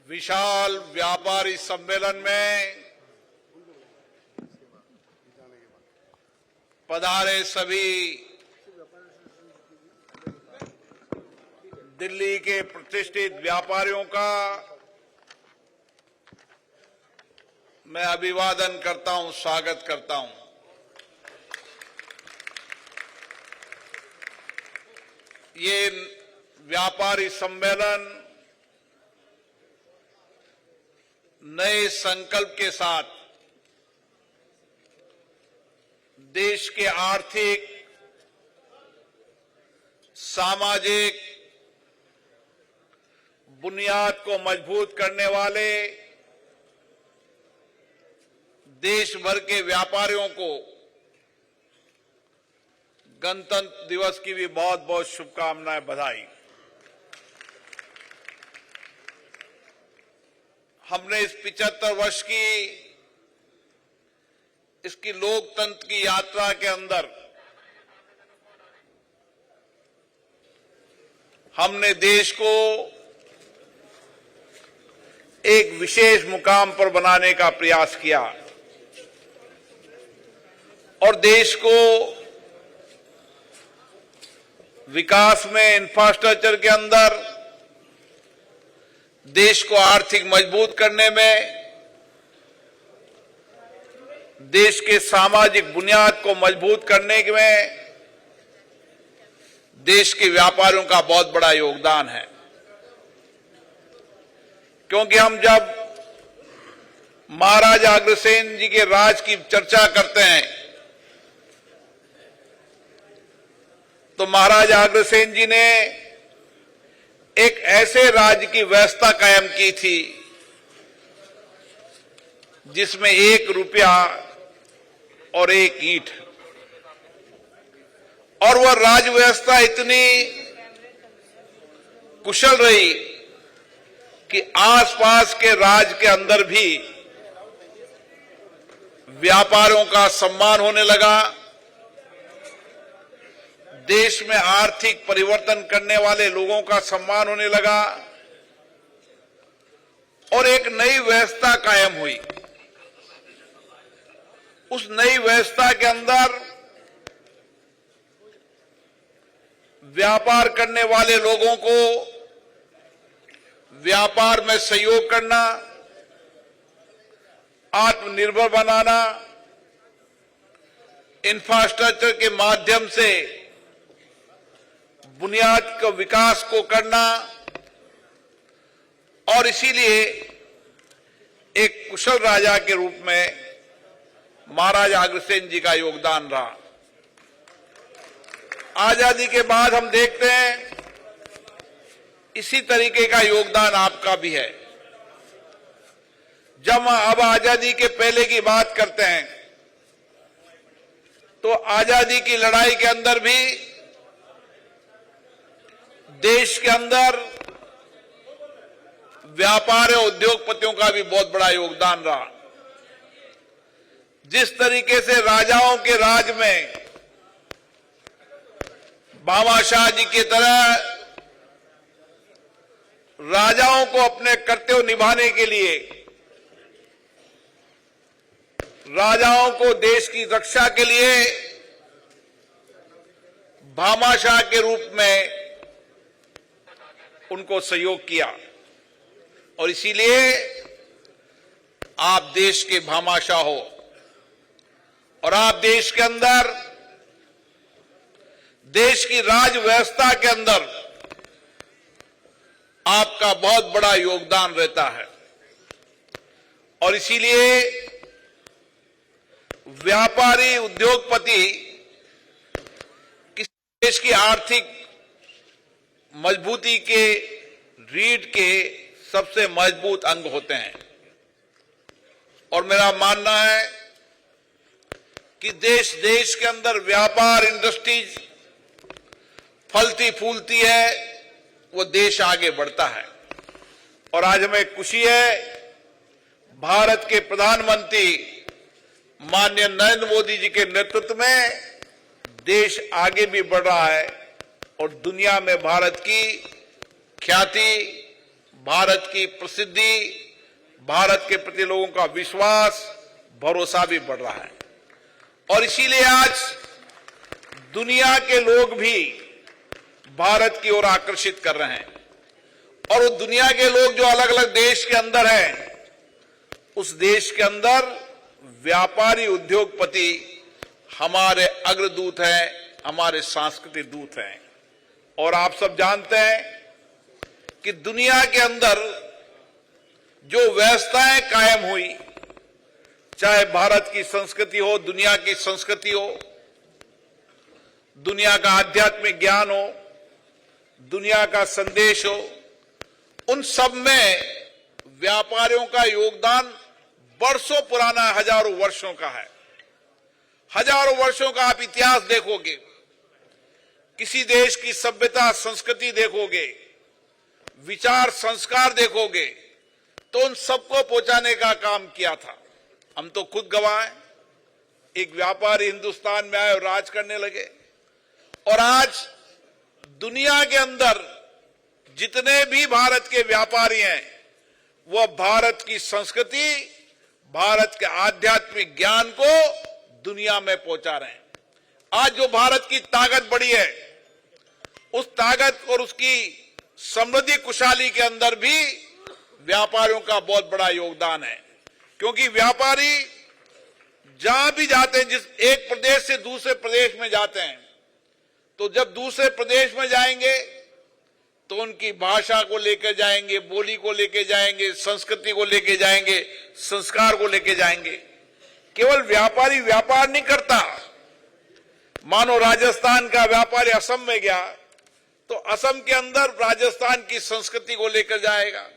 विशाल व्यापारी सम्मेलन में पधारे सभी दिल्ली के प्रतिष्ठित व्यापारियों का मैं अभिवादन करता हूं, स्वागत करता हूं। ये व्यापारी सम्मेलन नए संकल्प के साथ देश के आर्थिक, सामाजिक बुनियाद को मजबूत करने वाले देश भर के व्यापारियों को गणतंत्र दिवस की भी बहुत बहुत शुभकामनाएं, बधाई। हमने इस 75 वर्ष की इसकी लोकतंत्र की यात्रा के अंदर हमने देश को एक विशेष मुकाम पर बनाने का प्रयास किया और देश को विकास में, इंफ्रास्ट्रक्चर के अंदर, देश को आर्थिक मजबूत करने में, देश के सामाजिक बुनियाद को मजबूत करने में देश के व्यापारियों का बहुत बड़ा योगदान है। क्योंकि हम जब महाराजा अग्रसेन जी के राज की चर्चा करते हैं तो महाराजा अग्रसेन जी ने एक ऐसे राज्य की व्यवस्था कायम की थी जिसमें 1 रुपया और 1 ईंट, और वह राज व्यवस्था इतनी कुशल रही कि आसपास के राज्य के अंदर भी व्यापारों का सम्मान होने लगा। देश में आर्थिक परिवर्तन करने वाले लोगों का सम्मान होने लगा और एक नई व्यवस्था कायम हुई। उस नई व्यवस्था के अंदर व्यापार करने वाले लोगों को व्यापार में सहयोग करना, आत्मनिर्भर बनाना, इंफ्रास्ट्रक्चर के माध्यम से बुनियाद का विकास को करना, और इसीलिए एक कुशल राजा के रूप में महाराजा अग्रसेन जी का योगदान रहा। आजादी के बाद हम देखते हैं इसी तरीके का योगदान आपका भी है। जब अब आजादी के पहले की बात करते हैं तो आजादी की लड़ाई के अंदर भी देश के अंदर व्यापार और उद्योगपतियों का भी बहुत बड़ा योगदान रहा। जिस तरीके से राजाओं के राज में भामाशाह जी की तरह राजाओं को अपने कर्तव्य निभाने के लिए, राजाओं को देश की रक्षा के लिए भामाशाह के रूप में उनको सहयोग किया, और इसीलिए आप देश के भामाशाह हो और आप देश के अंदर, देश की राज व्यवस्था के अंदर आपका बहुत बड़ा योगदान रहता है। और इसीलिए व्यापारी, उद्योगपति किसी देश की आर्थिक मजबूती के रीढ़ के सबसे मजबूत अंग होते हैं। और मेरा मानना है कि देश के अंदर व्यापार, इंडस्ट्रीज फलती फूलती है, वो देश आगे बढ़ता है। और आज हमें खुशी है, भारत के प्रधानमंत्री माननीय नरेंद्र मोदी जी के नेतृत्व में देश आगे भी बढ़ रहा है और दुनिया में भारत की ख्याति भारत की प्रसिद्धि, भारत के प्रति लोगों का विश्वास, भरोसा भी बढ़ रहा है। और इसीलिए आज दुनिया के लोग भी भारत की ओर आकर्षित कर रहे हैं। और वो दुनिया के लोग जो अलग अलग देश के अंदर हैं, उस देश के अंदर व्यापारी उद्योगपति हमारे अग्रदूत हैं, हमारे सांस्कृतिक दूत हैं। और आप सब जानते हैं कि दुनिया के अंदर जो व्यवस्थाएं कायम हुई, चाहे भारत की संस्कृति हो, दुनिया की संस्कृति हो, दुनिया का आध्यात्मिक ज्ञान हो, दुनिया का संदेश हो, उन सब में व्यापारियों का योगदान वर्षों पुराना, हजारों वर्षों का है। हजारों वर्षों का आप इतिहास देखोगे, किसी देश की सभ्यता संस्कृति देखोगे, विचार संस्कार देखोगे, तो उन सबको पहुंचाने का काम किया था। हम तो खुद गवाह हैं। एक व्यापारी हिंदुस्तान में आए और राज करने लगे। और आज दुनिया के अंदर जितने भी भारत के व्यापारी हैं, वह भारत की संस्कृति, भारत के आध्यात्मिक ज्ञान को दुनिया में पहुंचा रहे हैं। आज जो भारत की ताकत बढ़ी है, उस ताकत और उसकी समृद्धि खुशहाली के अंदर भी व्यापारियों का बहुत बड़ा योगदान है। क्योंकि व्यापारी जहां भी जाते हैं, जिस एक प्रदेश से दूसरे प्रदेश में जाते हैं, तो जब दूसरे प्रदेश में जाएंगे तो उनकी भाषा को लेकर जाएंगे, बोली को लेकर जाएंगे, संस्कृति को लेकर जाएंगे, संस्कार को लेकर जाएंगे। केवल व्यापारी व्यापार नहीं करता। मानो राजस्थान का व्यापारी असम में गया तो असम के अंदर राजस्थान की संस्कृति को लेकर जाएगा,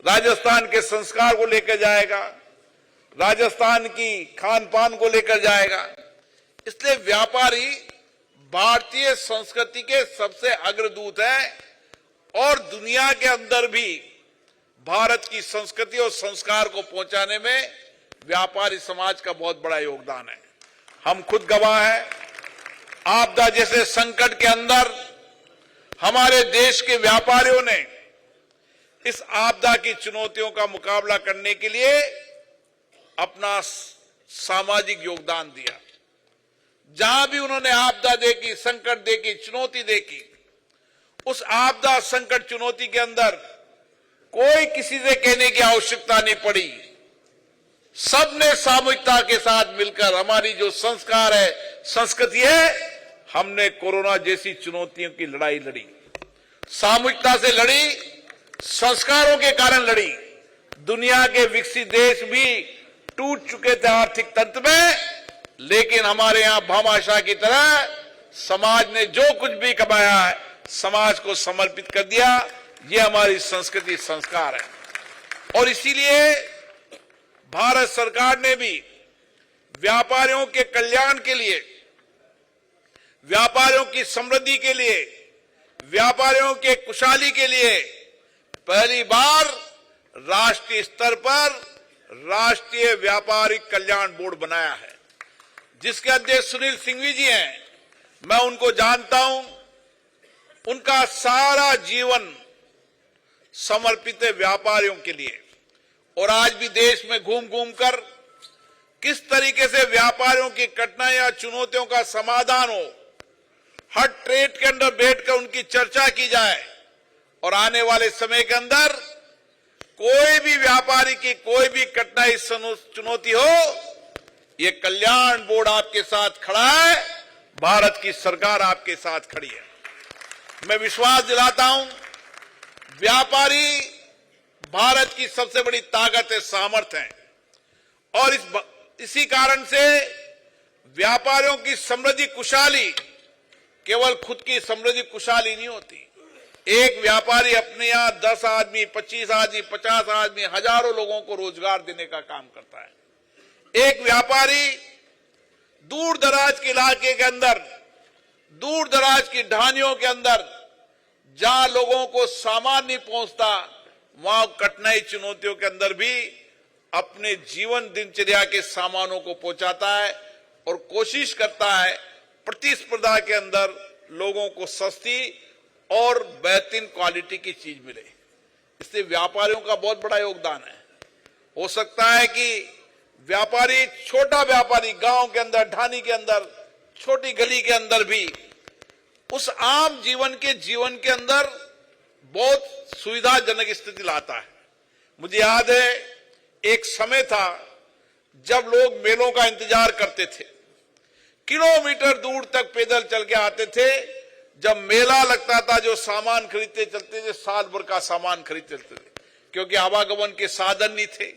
राजस्थान के संस्कार को लेकर जाएगा, राजस्थान की खान पान को लेकर जाएगा। इसलिए व्यापारी भारतीय संस्कृति के सबसे अग्रदूत हैं। और दुनिया के अंदर भी भारत की संस्कृति और संस्कार को पहुंचाने में व्यापारी समाज का बहुत बड़ा योगदान है। हम खुद गवाह हैं। आपदा जैसे संकट के अंदर हमारे देश के व्यापारियों ने इस आपदा की चुनौतियों का मुकाबला करने के लिए अपना सामाजिक योगदान दिया। जहां भी उन्होंने आपदा देखी, संकट देखी, चुनौती देखी, उस आपदा संकट चुनौती के अंदर कोई किसी से कहने की आवश्यकता नहीं पड़ी। सबने सामूहिकता के साथ मिलकर, हमारी जो संस्कार है, संस्कृति है, हमने कोरोना जैसी चुनौतियों की लड़ाई लड़ी। सामूहिकता से लड़ी, संस्कारों के कारण लड़ी। दुनिया के विकसित देश भी टूट चुके थे आर्थिक तंत्र में, लेकिन हमारे यहां भामाशाह की तरह समाज ने जो कुछ भी कमाया है, समाज को समर्पित कर दिया। ये हमारी संस्कृति, संस्कार है। और इसीलिए भारत सरकार ने भी व्यापारियों के कल्याण के लिए, व्यापारियों की समृद्धि के लिए, व्यापारियों के खुशहाली के लिए पहली बार राष्ट्रीय स्तर पर राष्ट्रीय व्यापारिक कल्याण बोर्ड बनाया है, जिसके अध्यक्ष सुनील सिंघवी जी हैं। मैं उनको जानता हूं। उनका सारा जीवन समर्पित है व्यापारियों के लिए। और आज भी देश में घूम घूम कर किस तरीके से व्यापारियों की कठिनाइयां, चुनौतियों का समाधान हो, हर ट्रेड के अंदर बैठकर उनकी चर्चा की जाए। और आने वाले समय के अंदर कोई भी व्यापारी की कोई भी कठिनाई, चुनौती हो, ये कल्याण बोर्ड आपके साथ खड़ा है, भारत की सरकार आपके साथ खड़ी है। मैं विश्वास दिलाता हूं, व्यापारी भारत की सबसे बड़ी ताकत है, सामर्थ्य है। और इसी कारण से व्यापारियों की समृद्धि, खुशहाली केवल खुद की समृद्धि, खुशहाली नहीं होती। एक व्यापारी अपने यहां 10 आदमी, 25 आदमी, 50 आदमी, हजारों लोगों को रोजगार देने का काम करता है। एक व्यापारी दूर दराज के इलाके के अंदर, दूर दराज की ढानियों के अंदर, जहां लोगों को सामान नहीं पहुंचता, वहां कठिनाई, चुनौतियों के अंदर भी अपने जीवन दिनचर्या के सामानों को पहुंचाता है और कोशिश करता है प्रतिस्पर्धा के अंदर लोगों को सस्ती और बेहतरीन क्वालिटी की चीज मिले। इससे व्यापारियों का बहुत बड़ा योगदान है। हो सकता है कि व्यापारी, छोटा व्यापारी गांव के अंदर, ढानी के अंदर, छोटी गली के अंदर भी उस आम जीवन के अंदर बहुत सुविधाजनक स्थिति लाता है। मुझे याद है एक समय था जब लोग मेलों का इंतजार करते थे, किलोमीटर दूर तक पैदल चल के आते थे। जब मेला लगता था जो सामान खरीदते चलते थे, साल भर का सामान खरीदते चलते थे, क्योंकि आवागमन के साधन नहीं थे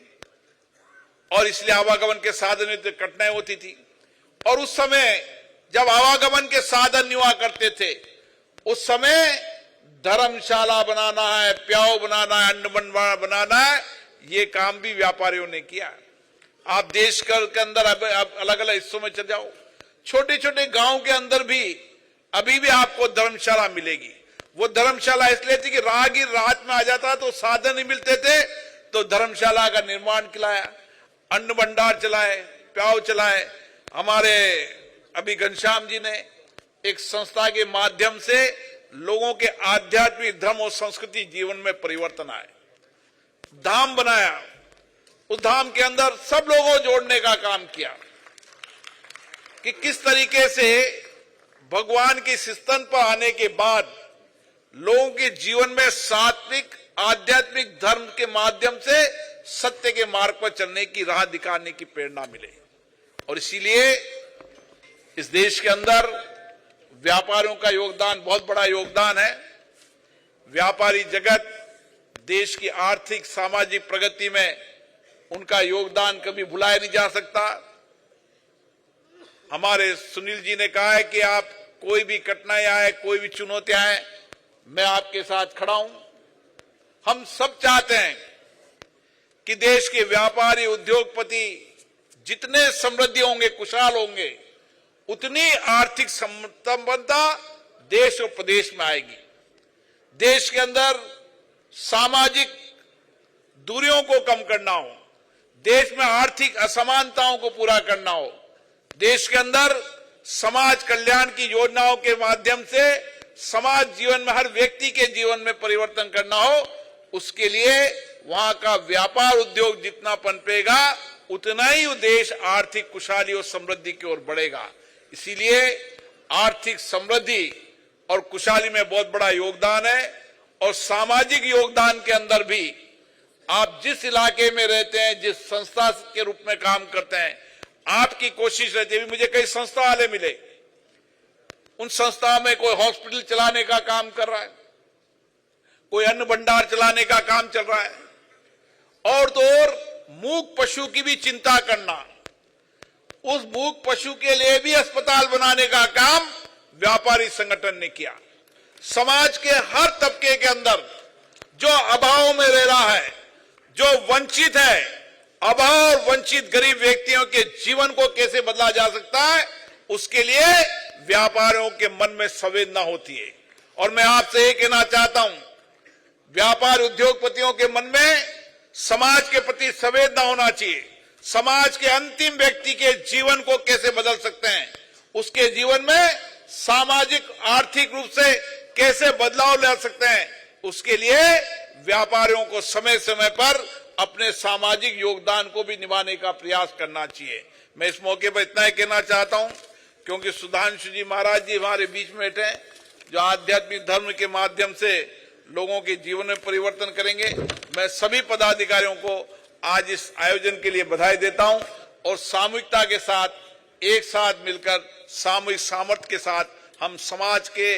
और इसलिए आवागमन के साधन में तो कठिनाई होती थी। और उस समय जब आवागमन के साधन नहीं हुआ करते थे, उस समय धर्मशाला बनाना है, प्याऊ बनाना है, अन्न भंडार बनाना है, ये काम भी व्यापारियों ने किया। आप देश के अंदर अलग अलग हिस्सों में चले जाओ, छोटे छोटे गांव के अंदर भी अभी भी आपको धर्मशाला मिलेगी। वो धर्मशाला इसलिए थी कि राहगीर रात में आ जाता तो साधन नहीं मिलते थे, तो धर्मशाला का निर्माण किया, अन्न भंडार चलाए, प्याऊ चलाए। हमारे अभी घनश्याम जी ने एक संस्था के माध्यम से लोगों के आध्यात्मिक, धर्म और संस्कृति जीवन में परिवर्तन आए, धाम बनाया, उस धाम के अंदर सब लोगों को जोड़ने का काम किया कि किस तरीके से भगवान की स्तन पर आने के बाद लोगों के जीवन में सात्विक आध्यात्मिक धर्म के माध्यम से सत्य के मार्ग पर चलने की राह दिखाने की प्रेरणा मिले। और इसीलिए इस देश के अंदर व्यापारियों का योगदान बहुत बड़ा योगदान है। व्यापारी जगत देश की आर्थिक सामाजिक प्रगति में उनका योगदान कभी भुलाया नहीं जा सकता। हमारे सुनील जी ने कहा है कि आप कोई भी कठिनाई आए, कोई भी चुनौती आए, मैं आपके साथ खड़ा हूं। हम सब चाहते हैं कि देश के व्यापारी, उद्योगपति जितने समृद्धि होंगे, खुशहाल होंगे, उतनी आर्थिक संपन्नता देश और प्रदेश में आएगी। देश के अंदर सामाजिक दूरियों को कम करना हो, देश में आर्थिक असमानताओं को पूरा करना हो, देश के अंदर समाज कल्याण की योजनाओं के माध्यम से समाज जीवन में हर व्यक्ति के जीवन में परिवर्तन करना हो, उसके लिए वहां का व्यापार उद्योग जितना पनपेगा उतना ही देश आर्थिक खुशहाली और समृद्धि की ओर बढ़ेगा। इसीलिए आर्थिक समृद्धि और खुशहाली में बहुत बड़ा योगदान है। और सामाजिक योगदान के अंदर भी आप जिस इलाके में रहते हैं, जिस संस्था के रूप में काम करते हैं, आपकी कोशिश रहती है। मुझे कई संस्था वाले मिले, उन संस्थाओं में कोई हॉस्पिटल चलाने का काम कर रहा है, कोई अन्न भंडार चलाने का काम चल रहा है, और तो और मूक पशु की भी चिंता करना, उस मूक पशु के लिए भी अस्पताल बनाने का काम व्यापारी संगठन ने किया। समाज के हर तबके के अंदर जो अभाव में रह रहा है, जो वंचित है, अभाव और वंचित गरीब व्यक्तियों के जीवन को कैसे बदला जा सकता है, उसके लिए व्यापारियों के मन में संवेदना होती है। और मैं आपसे ये कहना चाहता हूं, व्यापार उद्योगपतियों के मन में समाज के प्रति संवेदना होना चाहिए। समाज के अंतिम व्यक्ति के जीवन को कैसे बदल सकते हैं, उसके जीवन में सामाजिक आर्थिक रूप से कैसे बदलाव ला सकते हैं, उसके लिए व्यापारियों को समय समय पर अपने सामाजिक योगदान को भी निभाने का प्रयास करना चाहिए। मैं इस मौके पर इतना ही कहना चाहता हूं, क्योंकि सुधांशु जी महाराज जी हमारे बीच में बैठे हैं, जो आध्यात्मिक धर्म के माध्यम से लोगों के जीवन में परिवर्तन करेंगे। मैं सभी पदाधिकारियों को आज इस आयोजन के लिए बधाई देता हूं और सामूहिकता के साथ, एक साथ मिलकर, सामूहिक सामर्थ्य के साथ हम समाज के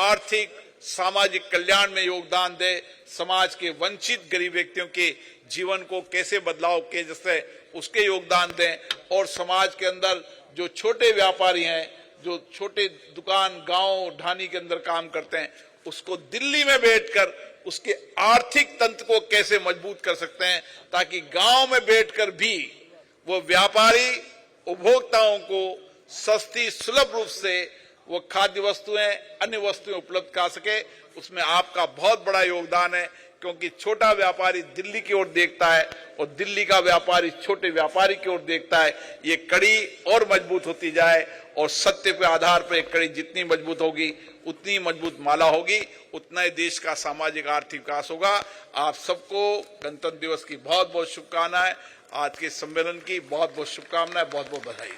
आर्थिक सामाजिक कल्याण में योगदान दें, समाज के वंचित गरीब व्यक्तियों के जीवन को कैसे बदलाव किए जैसे उसके योगदान दें, और समाज के अंदर जो छोटे व्यापारी हैं, जो छोटे दुकान गांव ढानी के अंदर काम करते हैं, उसको दिल्ली में बैठकर उसके आर्थिक तंत्र को कैसे मजबूत कर सकते हैं, ताकि गांव में बैठकर भी वो व्यापारी उपभोक्ताओं को सस्ती सुलभ रूप से वो खाद्य वस्तुएं, अन्य वस्तुएं उपलब्ध करा सके। उसमें आपका बहुत बड़ा योगदान है, क्योंकि छोटा व्यापारी दिल्ली की ओर देखता है और दिल्ली का व्यापारी छोटे व्यापारी की ओर देखता है। ये कड़ी और मजबूत होती जाए और सत्य के आधार पर एक कड़ी जितनी मजबूत होगी उतनी मजबूत माला होगी, उतना ही देश का सामाजिक आर्थिक विकास होगा। आप सबको गणतंत्र दिवस की बहुत बहुत शुभकामनाएं। आज के सम्मेलन की बहुत बहुत शुभकामनाएं, बहुत बहुत बधाई।